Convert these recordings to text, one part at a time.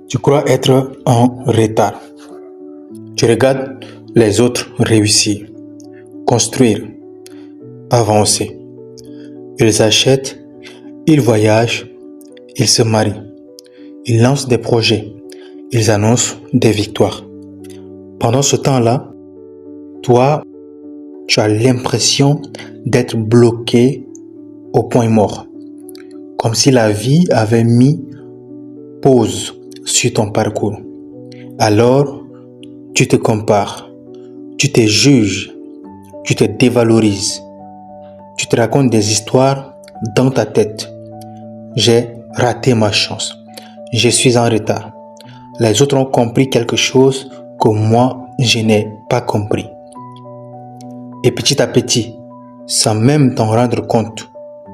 Tu crois être en retard. Tu regardes les autres réussir, construire, avancer. Ils achètent, ils voyagent, ils se marient, ils lancent des projets, ils annoncent des victoires. Pendant ce temps-là, toi, tu as l'impression d'être bloqué au point mort, comme si la vie avait mis pause sur ton parcours. Alors, tu te compares, tu te juges, tu te dévalorises, tu te racontes des histoires dans ta tête. J'ai raté ma chance, je suis en retard. Les autres ont compris quelque chose que moi, je n'ai pas compris. Et petit à petit, sans même t'en rendre compte,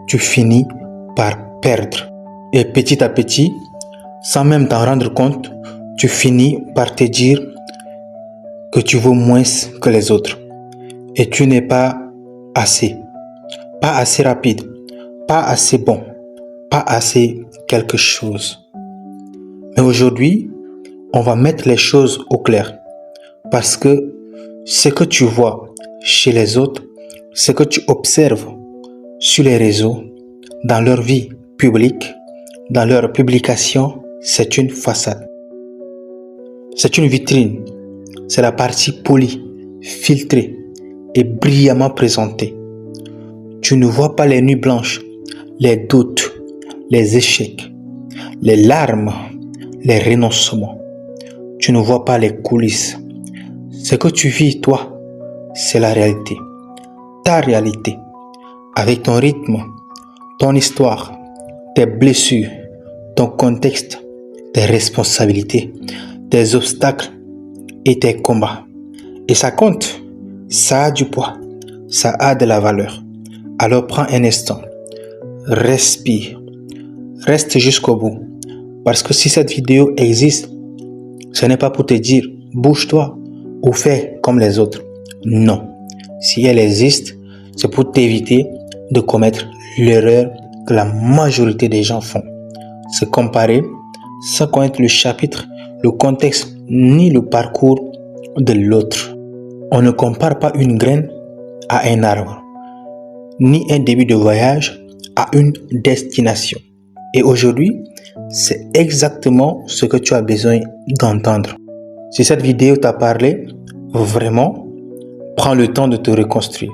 tu finis par perdre. Et petit à petit, sans même t'en rendre compte, tu finis par te dire que tu vaux moins que les autres. Et tu n'es pas assez rapide, pas assez bon, pas assez quelque chose. Mais aujourd'hui, on va mettre les choses au clair. Parce que ce que tu vois chez les autres, ce que tu observes sur les réseaux, dans leur vie publique, dans leurs publications, c'est une façade. C'est une vitrine. C'est la partie polie, filtrée et brillamment présentée. Tu ne vois pas les nuits blanches, les doutes, les échecs, les larmes, les renoncements. Tu ne vois pas les coulisses. Ce que tu vis, toi, c'est la réalité. Ta réalité, avec ton rythme, ton histoire, tes blessures, ton contexte, tes responsabilités, tes obstacles et tes combats. Et ça compte, ça a du poids, ça a de la valeur. Alors prends un instant, respire, reste jusqu'au bout. Parce que si cette vidéo existe, ce n'est pas pour te dire bouge-toi ou fais comme les autres. Non, si elle existe, c'est pour t'éviter de commettre l'erreur que la majorité des gens font. Se comparer sans connaître le chapitre, le contexte ni le parcours de l'autre. On ne compare pas une graine à un arbre, ni un début de voyage à une destination. Et aujourd'hui, c'est exactement ce que tu as besoin d'entendre. Si cette vidéo t'a parlé, vraiment, prends le temps de te reconstruire.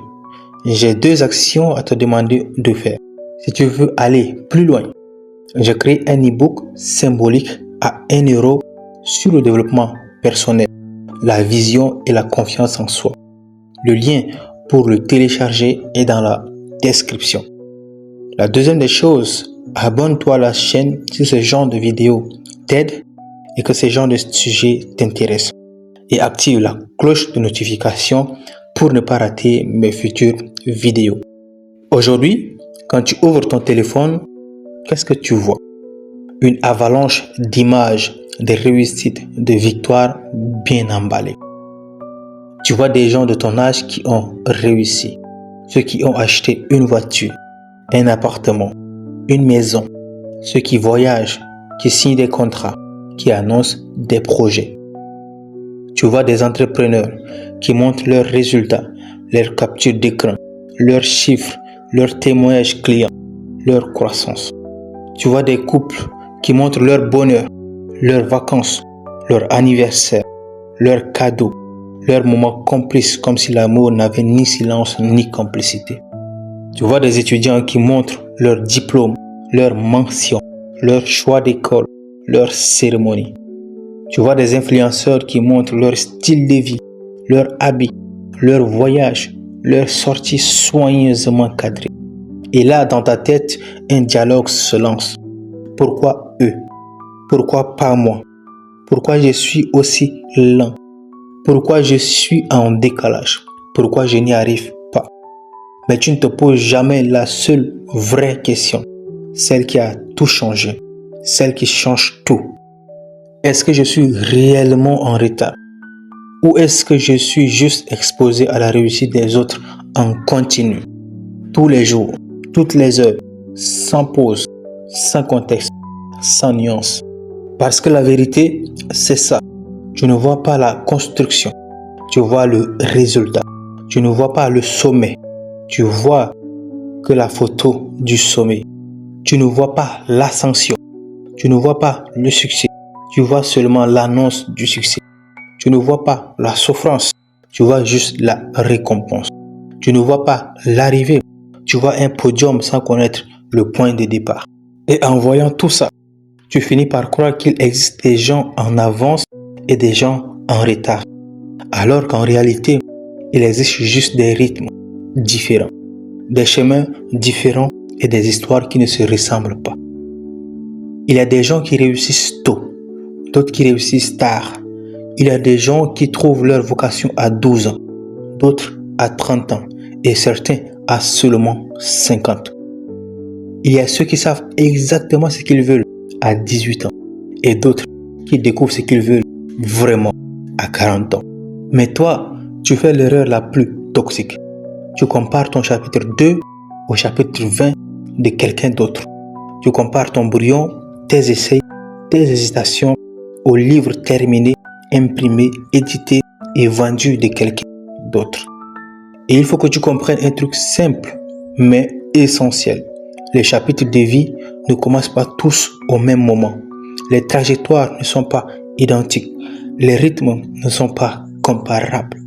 J'ai 2 actions à te demander de faire. Si tu veux aller plus loin, j'ai créé un e-book symbolique à 1 € sur le développement personnel, la vision et la confiance en soi. Le lien pour le télécharger est dans la description. La deuxième des choses, abonne-toi à la chaîne si ce genre de vidéo t'aide et que ce genre de sujet t'intéresse. Et active la cloche de notification pour ne pas rater mes futures vidéos. Aujourd'hui, quand tu ouvres ton téléphone, qu'est-ce que tu vois? Une avalanche d'images, de réussites, de victoires bien emballées. Tu vois des gens de ton âge qui ont réussi, ceux qui ont acheté une voiture, un appartement, une maison, ceux qui voyagent, qui signent des contrats, qui annoncent des projets. Tu vois des entrepreneurs qui montrent leurs résultats, leurs captures d'écran, leurs chiffres, leurs témoignages clients, leur croissance. Tu vois des couples qui montrent leur bonheur, leurs vacances, leur anniversaire, leurs cadeaux, leurs moments complices comme si l'amour n'avait ni silence ni complicité. Tu vois des étudiants qui montrent leurs diplômes, leurs mentions, leur choix d'école, leurs cérémonies. Tu vois des influenceurs qui montrent leur style de vie, leurs habits, leurs voyages, leurs sorties soigneusement cadrées. Et là, dans ta tête, un dialogue se lance. Pourquoi eux? Pourquoi pas moi? Pourquoi je suis aussi lent? Pourquoi je suis en décalage? Pourquoi je n'y arrive pas? Mais tu ne te poses jamais la seule vraie question, celle qui a tout changé, celle qui change tout. Est-ce que je suis réellement en retard? Ou est-ce que je suis juste exposé à la réussite des autres en continu? Tous les jours, toutes les heures, sans pause, sans contexte, sans nuance. Parce que la vérité, c'est ça. Tu ne vois pas la construction. Tu vois le résultat. Tu ne vois pas le sommet. Tu vois que la photo du sommet. Tu ne vois pas l'ascension. Tu ne vois pas le succès. Tu vois seulement l'annonce du succès. Tu ne vois pas la souffrance. Tu vois juste la récompense. Tu ne vois pas l'arrivée. Tu vois un podium sans connaître le point de départ. Et en voyant tout ça, tu finis par croire qu'il existe des gens en avance et des gens en retard. Alors qu'en réalité, il existe juste des rythmes différents, des chemins différents et des histoires qui ne se ressemblent pas. Il y a des gens qui réussissent tôt, d'autres qui réussissent tard. Il y a des gens qui trouvent leur vocation à 12 ans, d'autres à 30 ans et certains à seulement 50. Il y a ceux qui savent exactement ce qu'ils veulent à 18 ans et d'autres qui découvrent ce qu'ils veulent vraiment à 40 ans. Mais toi, tu fais l'erreur la plus toxique. Tu compares ton chapitre 2 au chapitre 20 de quelqu'un d'autre. Tu compares ton brouillon, tes essais, tes hésitations au livre terminé, imprimé, édité et vendu de quelqu'un d'autre. Et il faut que tu comprennes un truc simple mais essentiel. Les chapitres de vie ne commencent pas tous au même moment. Les trajectoires ne sont pas identiques. Les rythmes ne sont pas comparables.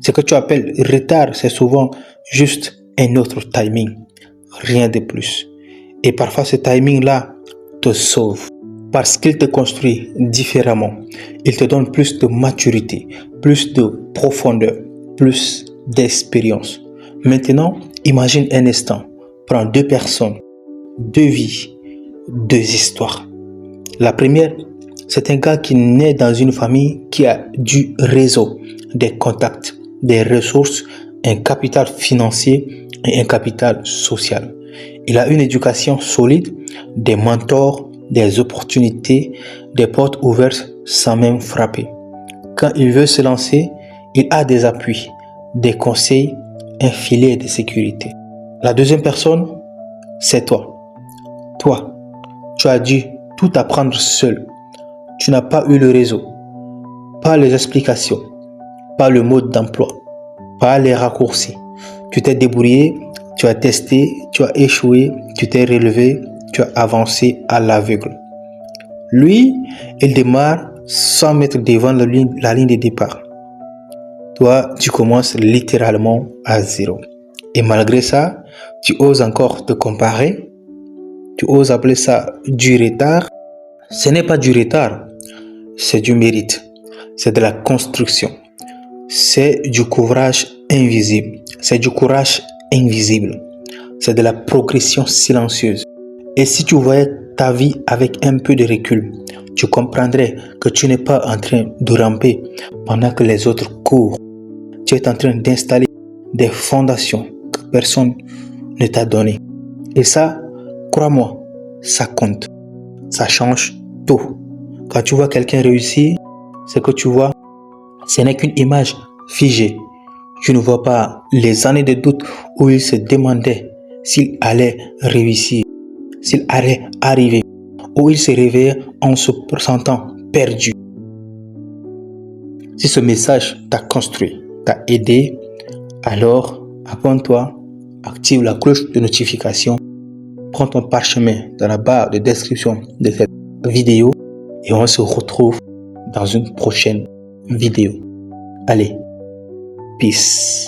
Ce que tu appelles retard, c'est souvent juste un autre timing. Rien de plus. Et parfois, ce timing-là te sauve. Parce qu'il te construit différemment. Il te donne plus de maturité, plus de profondeur, plus d'expérience. Maintenant, imagine un instant. Prends 2 personnes, 2 vies, 2 histoires. La première, c'est un gars qui naît dans une famille qui a du réseau, des contacts, des ressources, un capital financier et un capital social. Il a une éducation solide, des mentors, des opportunités, des portes ouvertes sans même frapper. Quand il veut se lancer, il a des appuis, des conseils, un filet de sécurité. La deuxième personne, c'est toi. Toi, tu as dû tout apprendre seul. Tu n'as pas eu le réseau, pas les explications, pas le mode d'emploi, pas les raccourcis. Tu t'es débrouillé, tu as testé, tu as échoué, tu t'es relevé, tu as avancé à l'aveugle. Lui, il démarre sans mettre devant la ligne de départ. Toi, tu commences littéralement à zéro. Et malgré ça, tu oses encore te comparer. Tu oses appeler ça du retard. Ce n'est pas du retard, c'est du mérite. C'est de la construction. C'est du courage invisible. C'est du courage invisible. C'est de la progression silencieuse. Et si tu voyais ta vie avec un peu de recul, tu comprendrais que tu n'es pas en train de ramper pendant que les autres courent. Tu es en train d'installer des fondations que personne ne t'a données. Et ça, crois-moi, ça compte. Ça change tout. Quand tu vois quelqu'un réussir, ce que tu vois, ce n'est qu'une image figée. Tu ne vois pas les années de doute où il se demandait s'il allait réussir, s'il allait arriver, où il se réveillait en se sentant perdu. Si ce message t'a construit, t'a aidé, alors abonne-toi, active la cloche de notification, prends ton parchemin dans la barre de description de cette vidéo et on se retrouve dans une prochaine vidéo. Allez, peace.